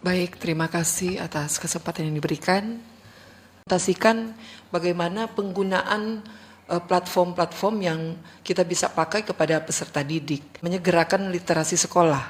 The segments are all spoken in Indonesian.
Baik, terima kasih atas kesempatan yang diberikan. Presentasikan bagaimana penggunaan platform-platform yang kita bisa pakai kepada peserta didik. Menyegerakan literasi sekolah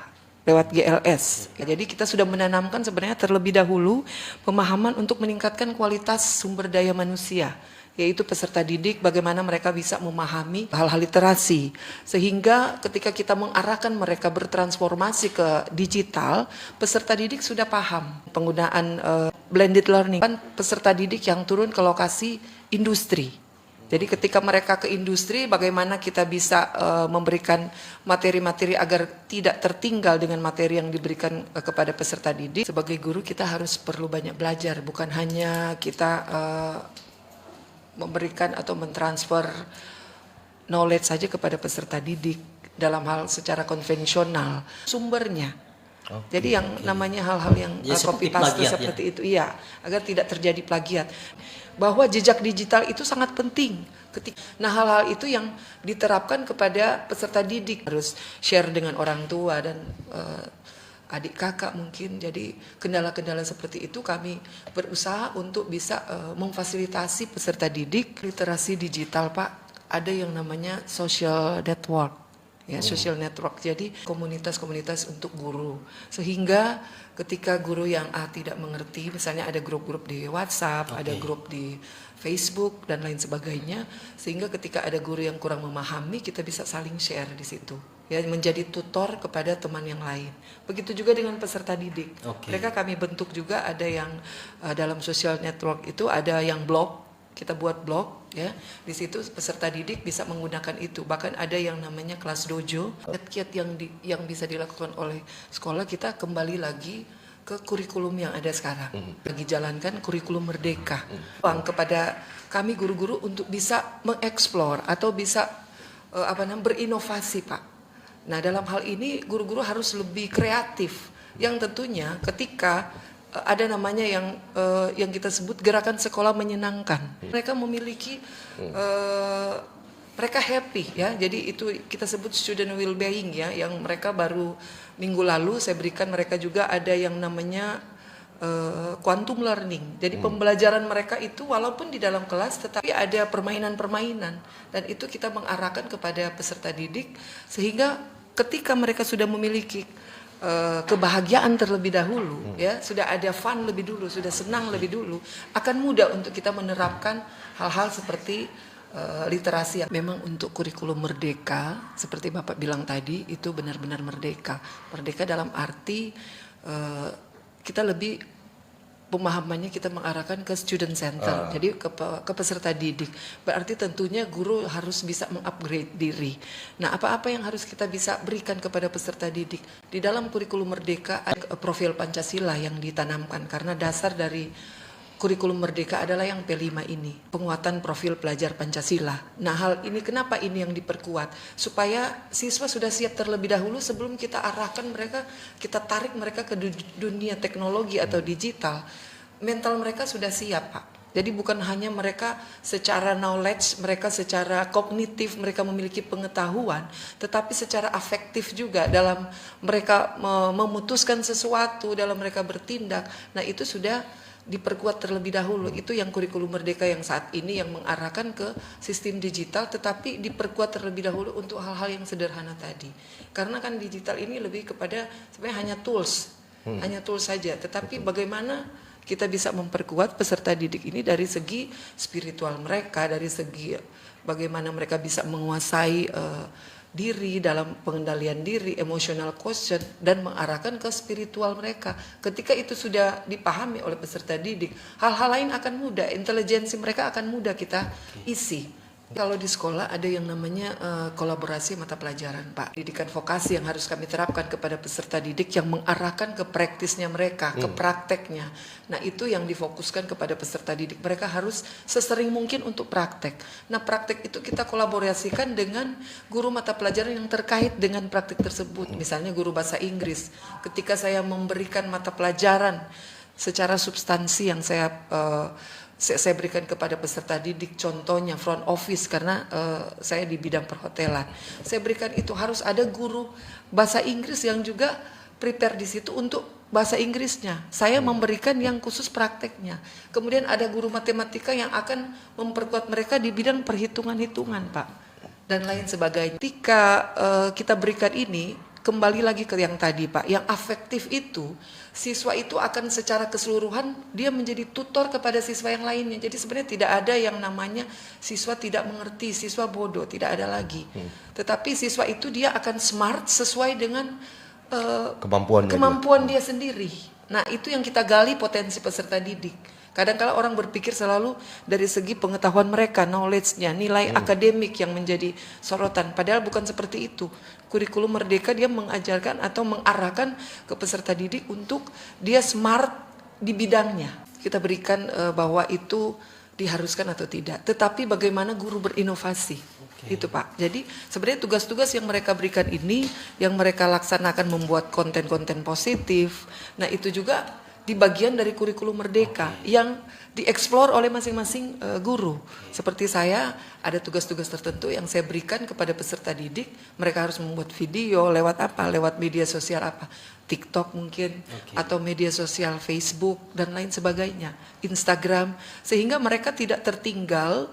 lewat GLS. Jadi kita sudah menanamkan sebenarnya terlebih dahulu pemahaman untuk meningkatkan kualitas sumber daya manusia, yaitu peserta didik, bagaimana mereka bisa memahami hal-hal literasi. Sehingga ketika kita mengarahkan mereka bertransformasi ke digital, peserta didik sudah paham penggunaan blended learning. Kan peserta didik yang turun ke lokasi industri. Jadi ketika mereka ke industri, bagaimana kita bisa memberikan materi-materi agar tidak tertinggal dengan materi yang diberikan kepada peserta didik. Sebagai guru kita harus perlu banyak belajar, bukan hanya kita memberikan atau mentransfer knowledge saja kepada peserta didik dalam hal secara konvensional, sumbernya. Jadi yang namanya hal-hal yang copy paste seperti itu, iya, agar tidak terjadi plagiat. Bahwa jejak digital itu sangat penting. Nah, hal-hal itu yang diterapkan kepada peserta didik, harus share dengan orang tua dan adik kakak mungkin. Jadi kendala-kendala seperti itu kami berusaha untuk bisa memfasilitasi peserta didik. Literasi digital, Pak, ada yang namanya social network, ya, social network. Jadi komunitas-komunitas untuk guru, sehingga ketika guru yang tidak mengerti, misalnya ada grup-grup di WhatsApp, ada grup di Facebook dan lain sebagainya, sehingga ketika ada guru yang kurang memahami, kita bisa saling share di situ, ya, menjadi tutor kepada teman yang lain. Begitu juga dengan peserta didik. Mereka kami bentuk juga, ada yang dalam social network itu ada yang blog, kita buat blog, ya. Di situ peserta didik bisa menggunakan itu. Bahkan ada yang namanya kelas dojo. Kiat-kiat yang bisa dilakukan oleh sekolah, kita kembali lagi ke kurikulum yang ada sekarang. Lagi jalankan kurikulum merdeka. Kepada kami guru-guru untuk bisa mengeksplor atau bisa berinovasi, Pak. Nah, dalam hal ini guru-guru harus lebih kreatif. Yang tentunya ketika ada namanya yang kita sebut gerakan sekolah menyenangkan. Mereka memiliki mereka happy, ya. Jadi itu kita sebut student well-being, ya, yang mereka baru minggu lalu saya berikan mereka juga ada yang namanya quantum learning. Jadi pembelajaran mereka itu walaupun di dalam kelas tetapi ada permainan-permainan, dan itu kita mengarahkan kepada peserta didik sehingga ketika mereka sudah memiliki kebahagiaan terlebih dahulu, ya, sudah ada fun lebih dulu, sudah senang lebih dulu, akan mudah untuk kita menerapkan hal-hal seperti literasi yang memang untuk kurikulum merdeka seperti Bapak bilang tadi, itu benar-benar merdeka. Merdeka dalam arti kita lebih pemahamannya kita mengarahkan ke student center, jadi ke peserta didik. Berarti tentunya guru harus bisa mengupgrade diri. Nah, apa-apa yang harus kita bisa berikan kepada peserta didik? Di dalam kurikulum merdeka ada profil Pancasila yang ditanamkan, karena dasar dari kurikulum merdeka adalah yang P5 ini, penguatan profil pelajar Pancasila. Nah, hal ini kenapa ini yang diperkuat? Supaya siswa sudah siap terlebih dahulu sebelum kita arahkan mereka, kita tarik mereka ke dunia teknologi atau digital. Mental mereka sudah siap, Pak. Jadi bukan hanya mereka secara knowledge, mereka secara kognitif, mereka memiliki pengetahuan, tetapi secara afektif juga dalam mereka memutuskan sesuatu, dalam mereka bertindak. Nah, itu sudah diperkuat terlebih dahulu. Itu yang kurikulum merdeka yang saat ini yang mengarahkan ke sistem digital, tetapi diperkuat terlebih dahulu untuk hal-hal yang sederhana tadi. Karena kan digital ini lebih kepada sebenarnya hanya tools saja, tetapi bagaimana kita bisa memperkuat peserta didik ini dari segi spiritual mereka, dari segi bagaimana mereka bisa menguasai diri dalam pengendalian diri, emotional quotient, dan mengarahkan ke spiritual mereka. Ketika itu sudah dipahami oleh peserta didik, hal-hal lain akan mudah, intelijensi mereka akan mudah kita isi. Kalau di sekolah ada yang namanya kolaborasi mata pelajaran, Pak. Pendidikan vokasi yang harus kami terapkan kepada peserta didik yang mengarahkan ke praktisnya mereka, ke prakteknya. Nah, itu yang difokuskan kepada peserta didik. Mereka harus sesering mungkin untuk praktek. Nah, praktek itu kita kolaborasikan dengan guru mata pelajaran yang terkait dengan praktek tersebut. Misalnya guru bahasa Inggris. Ketika saya memberikan mata pelajaran secara substansi yang saya berikan kepada peserta didik, contohnya front office, karena saya di bidang perhotelan. Saya berikan itu harus ada guru bahasa Inggris yang juga prepare di situ untuk bahasa Inggrisnya, saya memberikan yang khusus prakteknya. Kemudian ada guru matematika yang akan memperkuat mereka di bidang perhitungan-hitungan, Pak, dan lain sebagainya. Ketika kita berikan ini, kembali lagi ke yang tadi, Pak, yang afektif itu, siswa itu akan secara keseluruhan dia menjadi tutor kepada siswa yang lainnya. Jadi sebenarnya tidak ada yang namanya siswa tidak mengerti, siswa bodoh, tidak ada lagi. Tetapi siswa itu dia akan smart sesuai dengan kemampuan dia sendiri. Nah, itu yang kita gali potensi peserta didik. Kadang-kala orang berpikir selalu dari segi pengetahuan mereka, knowledge-nya, nilai akademik yang menjadi sorotan. Padahal bukan seperti itu. Kurikulum Merdeka dia mengajarkan atau mengarahkan ke peserta didik untuk dia smart di bidangnya. Kita berikan bahwa itu diharuskan atau tidak. Tetapi bagaimana guru berinovasi. Itu Pak. Jadi sebenarnya tugas-tugas yang mereka berikan ini, yang mereka laksanakan membuat konten-konten positif. Nah itu juga di bagian dari kurikulum Merdeka yang dieksplor oleh masing-masing guru. Seperti saya ada tugas-tugas tertentu yang saya berikan kepada peserta didik. Mereka harus membuat video lewat apa? Lewat media sosial apa? TikTok mungkin, atau media sosial Facebook dan lain sebagainya, Instagram, sehingga mereka tidak tertinggal.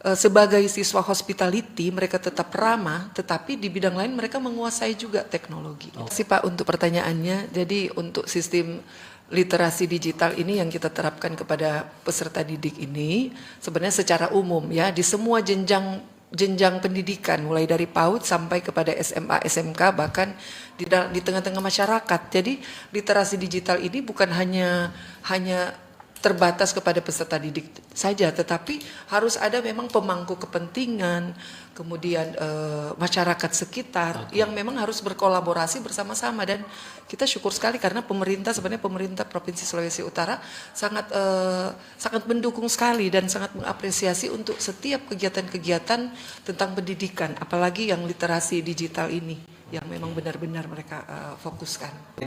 Sebagai siswa hospitality mereka tetap ramah, tetapi di bidang lain mereka menguasai juga teknologi. Terima kasih Pak untuk pertanyaannya. Jadi untuk sistem literasi digital ini yang kita terapkan kepada peserta didik ini sebenarnya secara umum ya di semua jenjang pendidikan mulai dari PAUD sampai kepada SMA, SMK bahkan di tengah-tengah masyarakat. Jadi literasi digital ini bukan hanya terbatas kepada peserta didik saja, tetapi harus ada memang pemangku kepentingan, kemudian masyarakat sekitar yang memang harus berkolaborasi bersama-sama. Dan kita syukur sekali karena sebenarnya pemerintah Provinsi Sulawesi Utara sangat mendukung sekali dan sangat mengapresiasi untuk setiap kegiatan-kegiatan tentang pendidikan, apalagi yang literasi digital ini yang memang benar-benar mereka fokuskan.